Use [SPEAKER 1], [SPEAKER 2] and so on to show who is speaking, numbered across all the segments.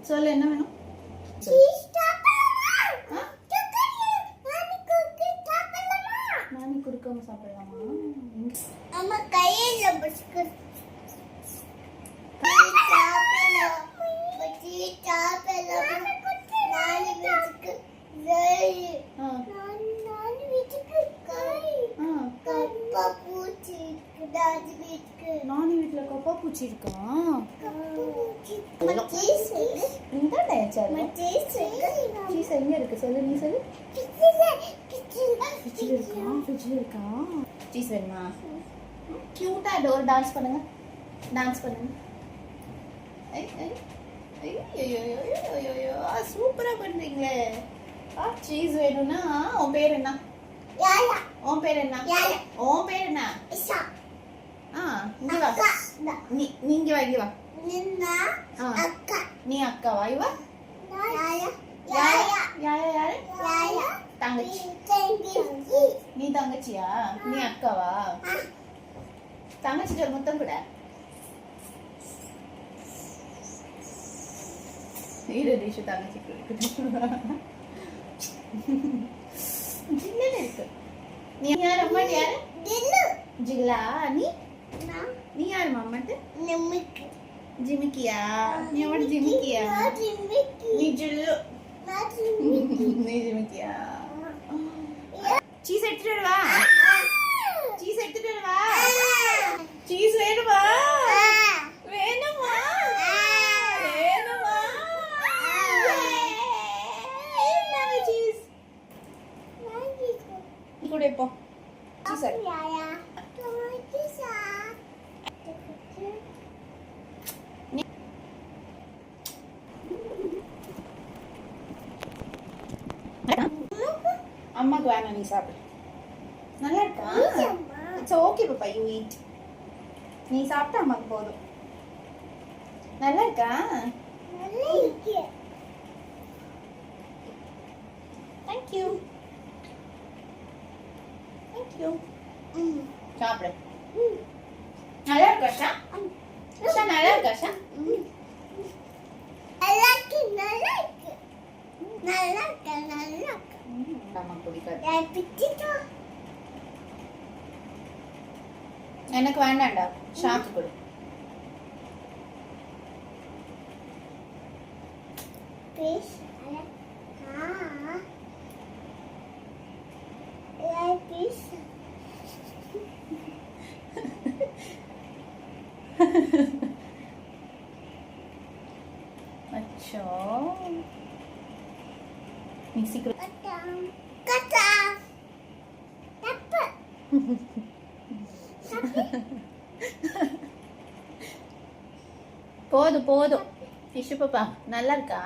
[SPEAKER 1] சொல்லு என்ன வேணும்? நானி குடுக்காம சாப்பிடலாமா?
[SPEAKER 2] அம்மா கையில பிஸ்கட்
[SPEAKER 1] நானி வீட்டுல கப்பா பூச்சி இருக்கா? சீஸ் எங்க இருக்கு சொல்லு, நீ சொல்லு. ஃப்ரிட்ஜ்ல இருக்கா? ஃப்ரிட்ஜ்ல இருக்கா? சீஸ் வேணுமா? கியூட்டா ஒரு டான்ஸ் பண்ணுங்க, டான்ஸ் பண்ணுங்க. ஐயோ சூப்பரா பண்றீங்களே. சீஸ் வேணும்னா உன் பேர் என்ன? உன் பேர் என்ன? உன் பேர் என்ன? இங்க வா. நீங்க வா, இங்க வா. நீ அக்காவா? இவ யாரு? தங்கச்சி. நீ தங்கச்சியா? நீ அக்காவா? தங்கச்சிட்டு ஒரு முத்தம் கூட. ஈரதீஷு தங்கச்சிக்கு ஜில்லன்னு இருக்கு. நீ யார்? அம்மா யாரு? ஜில்லா. நீ யாரு மாமாட்டு? ஜிமிக்கியா? நீ அம்மா ஜிமிக்கியா? நீ ஜில்லு. நீ ஜிமிக்கியா? சீஸ் எடுத்துட்டு வருவா. சீஸ் எடுத்துட்டு வருவா. சீஸ் வேணுமா? வேணுமா? வேணுமா? சீஸ் கூட இப்போ சீஸ் அம்மாக்கு வேணாம், நீ சாப்பிடு. நல்லா இருக்கா? இட்ஸ் ஓகே பாப்பா, யூ ஈட். நீ சாப்பிட்டா அம்மாக்கு போதும். நல்லா இருக்கா? தேங்க்யூ. தேங்க்யூ. சாப்பிடு. நல்லா இருக்கா ஷா? ஷா நல்லா இருக்கா ஷா? எனக்கு வேண்டாம்டா, ஷாக்கு கொடு. अच्छा मिक्सी करो. போதும் போதும். ஃபிஷ் பாப்பா நல்லா இருக்கா?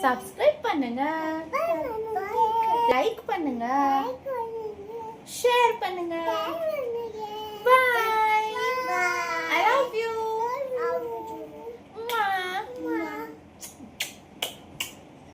[SPEAKER 1] சப்ஸ்கிரைப் பண்ணுங்க, லைக் பண்ணுங்க.